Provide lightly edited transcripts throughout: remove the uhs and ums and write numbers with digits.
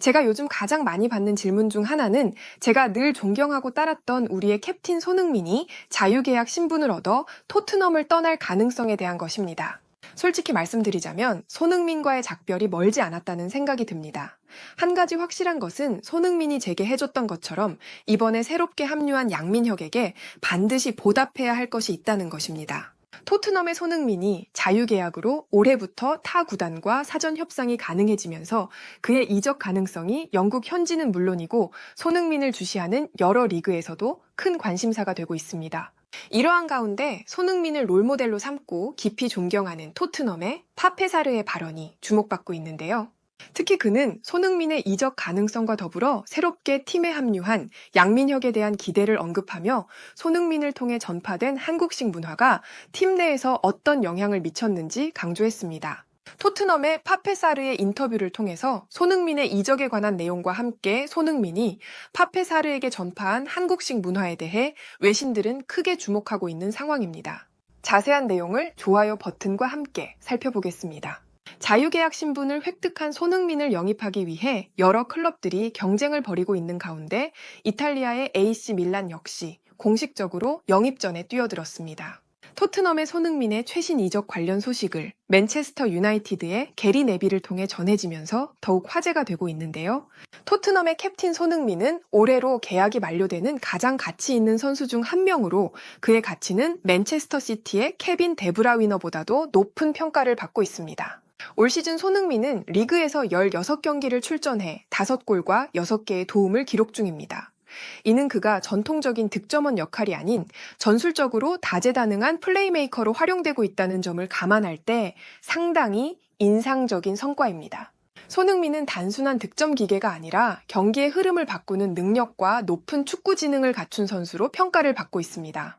제가 요즘 가장 많이 받는 질문 중 하나는 제가 늘 존경하고 따랐던 우리의 캡틴 손흥민이 자유계약 신분을 얻어 토트넘을 떠날 가능성에 대한 것입니다. 솔직히 말씀드리자면 손흥민과의 작별이 멀지 않았다는 생각이 듭니다. 한 가지 확실한 것은 손흥민이 제게 해줬던 것처럼 이번에 새롭게 합류한 양민혁에게 반드시 보답해야 할 것이 있다는 것입니다. 토트넘의 손흥민이 자유계약으로 올해부터 타 구단과 사전 협상이 가능해지면서 그의 이적 가능성이 영국 현지는 물론이고 손흥민을 주시하는 여러 리그에서도 큰 관심사가 되고 있습니다. 이러한 가운데 손흥민을 롤모델로 삼고 깊이 존경하는 토트넘의 파페사르의 발언이 주목받고 있는데요. 특히 그는 손흥민의 이적 가능성과 더불어 새롭게 팀에 합류한 양민혁에 대한 기대를 언급하며 손흥민을 통해 전파된 한국식 문화가 팀 내에서 어떤 영향을 미쳤는지 강조했습니다. 토트넘의 파페사르의 인터뷰를 통해서 손흥민의 이적에 관한 내용과 함께 손흥민이 파페사르에게 전파한 한국식 문화에 대해 외신들은 크게 주목하고 있는 상황입니다. 자세한 내용을 좋아요 버튼과 함께 살펴보겠습니다. 자유계약 신분을 획득한 손흥민을 영입하기 위해 여러 클럽들이 경쟁을 벌이고 있는 가운데 이탈리아의 AC 밀란 역시 공식적으로 영입전에 뛰어들었습니다. 토트넘의 손흥민의 최신 이적 관련 소식을 맨체스터 유나이티드의 게리 네빌을 통해 전해지면서 더욱 화제가 되고 있는데요. 토트넘의 캡틴 손흥민은 올해로 계약이 만료되는 가장 가치 있는 선수 중 한 명으로 그의 가치는 맨체스터 시티의 케빈 데브라위너보다도 높은 평가를 받고 있습니다. 올 시즌 손흥민은 리그에서 16경기를 출전해 5골과 6개의 도움을 기록 중입니다. 이는 그가 전통적인 득점원 역할이 아닌 전술적으로 다재다능한 플레이메이커로 활용되고 있다는 점을 감안할 때 상당히 인상적인 성과입니다. 손흥민은 단순한 득점 기계가 아니라 경기의 흐름을 바꾸는 능력과 높은 축구 지능을 갖춘 선수로 평가를 받고 있습니다.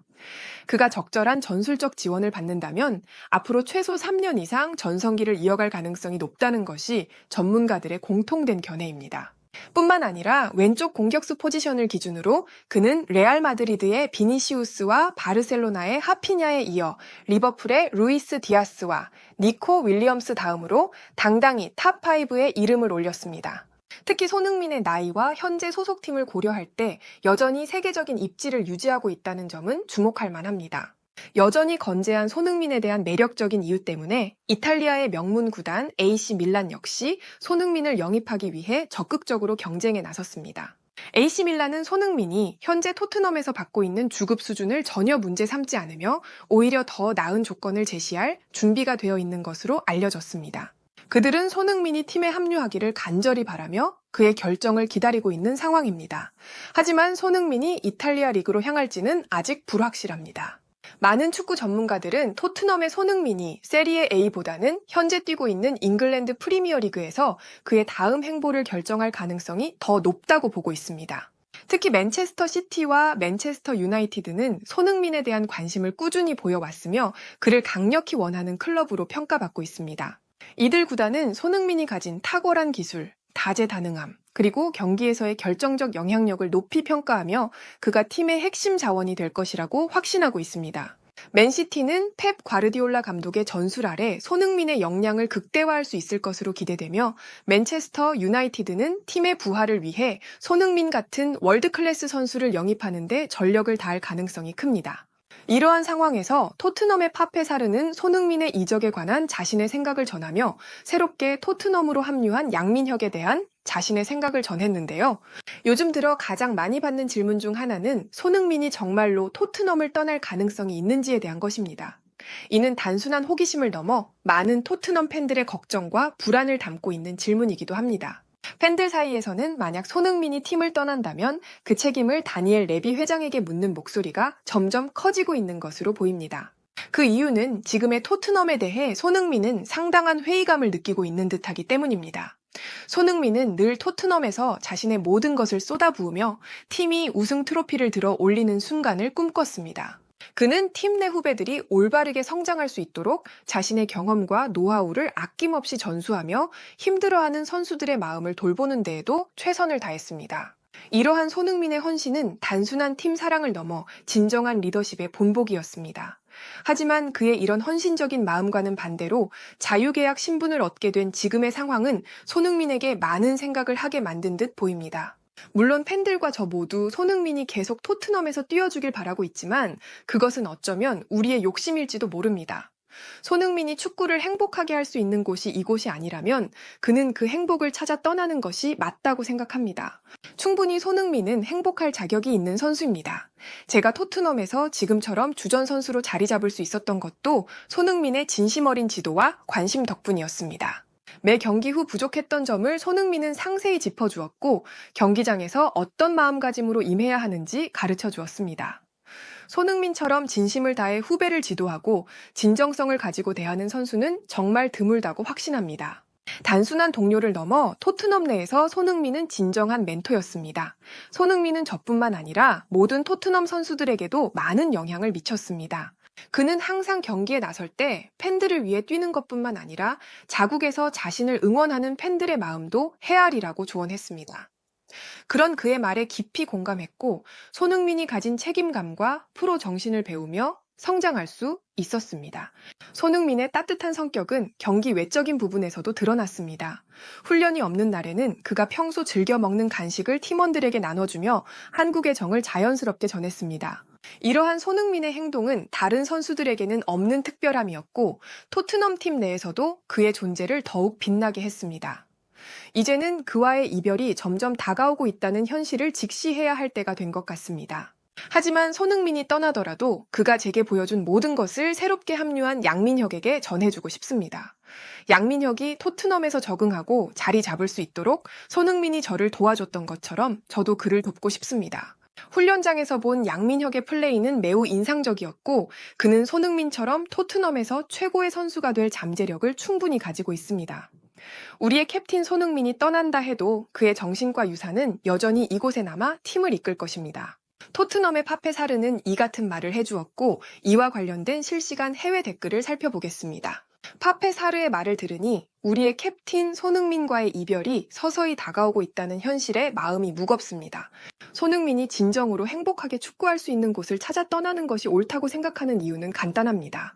그가 적절한 전술적 지원을 받는다면 앞으로 최소 3년 이상 전성기를 이어갈 가능성이 높다는 것이 전문가들의 공통된 견해입니다. 뿐만 아니라 왼쪽 공격수 포지션을 기준으로 그는 레알 마드리드의 비니시우스와 바르셀로나의 하피냐에 이어 리버풀의 루이스 디아스와 니코 윌리엄스 다음으로 당당히 탑5에 이름을 올렸습니다. 특히 손흥민의 나이와 현재 소속팀을 고려할 때 여전히 세계적인 입지를 유지하고 있다는 점은 주목할 만합니다. 여전히 건재한 손흥민에 대한 매력적인 이유 때문에 이탈리아의 명문 구단 AC 밀란 역시 손흥민을 영입하기 위해 적극적으로 경쟁에 나섰습니다. AC 밀란은 손흥민이 현재 토트넘에서 받고 있는 주급 수준을 전혀 문제 삼지 않으며 오히려 더 나은 조건을 제시할 준비가 되어 있는 것으로 알려졌습니다. 그들은 손흥민이 팀에 합류하기를 간절히 바라며 그의 결정을 기다리고 있는 상황입니다. 하지만 손흥민이 이탈리아 리그로 향할지는 아직 불확실합니다. 많은 축구 전문가들은 토트넘의 손흥민이 세리에 A보다는 현재 뛰고 있는 잉글랜드 프리미어 리그에서 그의 다음 행보를 결정할 가능성이 더 높다고 보고 있습니다. 특히 맨체스터 시티와 맨체스터 유나이티드는 손흥민에 대한 관심을 꾸준히 보여왔으며 그를 강력히 원하는 클럽으로 평가받고 있습니다. 이들 구단은 손흥민이 가진 탁월한 기술, 다재다능함, 그리고 경기에서의 결정적 영향력을 높이 평가하며 그가 팀의 핵심 자원이 될 것이라고 확신하고 있습니다. 맨시티는 펩 과르디올라 감독의 전술 아래 손흥민의 역량을 극대화할 수 있을 것으로 기대되며 맨체스터 유나이티드는 팀의 부활을 위해 손흥민 같은 월드클래스 선수를 영입하는 데 전력을 다할 가능성이 큽니다. 이러한 상황에서 토트넘의 파페사르는 손흥민의 이적에 관한 자신의 생각을 전하며 새롭게 토트넘으로 합류한 양민혁에 대한 자신의 생각을 전했는데요. 요즘 들어 가장 많이 받는 질문 중 하나는 손흥민이 정말로 토트넘을 떠날 가능성이 있는지에 대한 것입니다. 이는 단순한 호기심을 넘어 많은 토트넘 팬들의 걱정과 불안을 담고 있는 질문이기도 합니다. 팬들 사이에서는 만약 손흥민이 팀을 떠난다면 그 책임을 다니엘 레비 회장에게 묻는 목소리가 점점 커지고 있는 것으로 보입니다. 그 이유는 지금의 토트넘에 대해 손흥민은 상당한 회의감을 느끼고 있는 듯하기 때문입니다. 손흥민은 늘 토트넘에서 자신의 모든 것을 쏟아부으며 팀이 우승 트로피를 들어 올리는 순간을 꿈꿨습니다. 그는 팀 내 후배들이 올바르게 성장할 수 있도록 자신의 경험과 노하우를 아낌없이 전수하며 힘들어하는 선수들의 마음을 돌보는 데에도 최선을 다했습니다. 이러한 손흥민의 헌신은 단순한 팀 사랑을 넘어 진정한 리더십의 본보기였습니다. 하지만 그의 이런 헌신적인 마음과는 반대로 자유계약 신분을 얻게 된 지금의 상황은 손흥민에게 많은 생각을 하게 만든 듯 보입니다. 물론 팬들과 저 모두 손흥민이 계속 토트넘에서 뛰어주길 바라고 있지만 그것은 어쩌면 우리의 욕심일지도 모릅니다. 손흥민이 축구를 행복하게 할 수 있는 곳이 이곳이 아니라면 그는 그 행복을 찾아 떠나는 것이 맞다고 생각합니다. 충분히 손흥민은 행복할 자격이 있는 선수입니다. 제가 토트넘에서 지금처럼 주전 선수로 자리 잡을 수 있었던 것도 손흥민의 진심 어린 지도와 관심 덕분이었습니다. 매 경기 후 부족했던 점을 손흥민은 상세히 짚어주었고 경기장에서 어떤 마음가짐으로 임해야 하는지 가르쳐 주었습니다. 손흥민처럼 진심을 다해 후배를 지도하고 진정성을 가지고 대하는 선수는 정말 드물다고 확신합니다. 단순한 동료를 넘어 토트넘 내에서 손흥민은 진정한 멘토였습니다. 손흥민은 저뿐만 아니라 모든 토트넘 선수들에게도 많은 영향을 미쳤습니다. 그는 항상 경기에 나설 때 팬들을 위해 뛰는 것뿐만 아니라 자국에서 자신을 응원하는 팬들의 마음도 헤아리라고 조언했습니다. 그런 그의 말에 깊이 공감했고 손흥민이 가진 책임감과 프로 정신을 배우며 성장할 수 있었습니다. 손흥민의 따뜻한 성격은 경기 외적인 부분에서도 드러났습니다. 훈련이 없는 날에는 그가 평소 즐겨 먹는 간식을 팀원들에게 나눠주며 한국의 정을 자연스럽게 전했습니다. 이러한 손흥민의 행동은 다른 선수들에게는 없는 특별함이었고 토트넘 팀 내에서도 그의 존재를 더욱 빛나게 했습니다. 이제는 그와의 이별이 점점 다가오고 있다는 현실을 직시해야 할 때가 된 것 같습니다. 하지만 손흥민이 떠나더라도 그가 제게 보여준 모든 것을 새롭게 합류한 양민혁에게 전해주고 싶습니다. 양민혁이 토트넘에서 적응하고 자리 잡을 수 있도록 손흥민이 저를 도와줬던 것처럼 저도 그를 돕고 싶습니다. 훈련장에서 본 양민혁의 플레이는 매우 인상적이었고 그는 손흥민처럼 토트넘에서 최고의 선수가 될 잠재력을 충분히 가지고 있습니다. 우리의 캡틴 손흥민이 떠난다 해도 그의 정신과 유산은 여전히 이곳에 남아 팀을 이끌 것입니다. 토트넘의 파페 사르는 이 같은 말을 해주었고 이와 관련된 실시간 해외 댓글을 살펴보겠습니다. 파페 사르의 말을 들으니 우리의 캡틴 손흥민과의 이별이 서서히 다가오고 있다는 현실에 마음이 무겁습니다. 손흥민이 진정으로 행복하게 축구할 수 있는 곳을 찾아 떠나는 것이 옳다고 생각하는 이유는 간단합니다.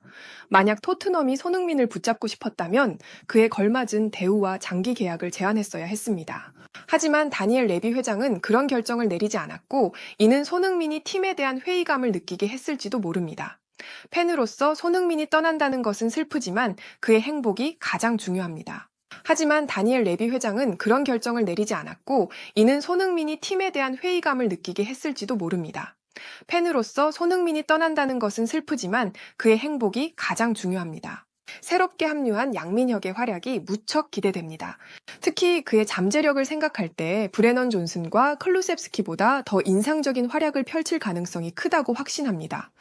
만약 토트넘이 손흥민을 붙잡고 싶었다면 그에 걸맞은 대우와 장기 계약을 제안했어야 했습니다. 하지만 다니엘 레비 회장은 그런 결정을 내리지 않았고 이는 손흥민이 팀에 대한 회의감을 느끼게 했을지도 모릅니다. 팬으로서 손흥민이 떠난다는 것은 슬프지만 그의 행복이 가장 중요합니다. 하지만 다니엘 레비 회장은 그런 결정을 내리지 않았고 이는 손흥민이 팀에 대한 회의감을 느끼게 했을지도 모릅니다. 팬으로서 손흥민이 떠난다는 것은 슬프지만 그의 행복이 가장 중요합니다. 새롭게 합류한 양민혁의 활약이 무척 기대됩니다. 특히 그의 잠재력을 생각할 때 브레넌 존슨과 클루셉스키보다 더 인상적인 활약을 펼칠 가능성이 크다고 확신합니다.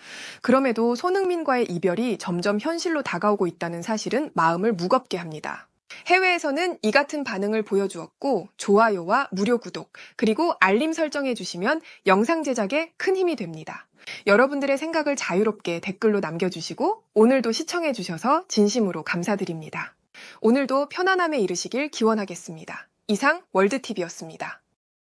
그럼에도 손흥민과의 이별이 점점 현실로 다가오고 있다는 사실은 마음을 무겁게 합니다. 해외에서는 이 같은 반응을 보여주었고 좋아요와 무료 구독 그리고 알림 설정해 주시면 영상 제작에 큰 힘이 됩니다. 여러분들의 생각을 자유롭게 댓글로 남겨주시고 오늘도 시청해 주셔서 진심으로 감사드립니다. 오늘도 편안함에 이르시길 기원하겠습니다. 이상 월드TV였습니다.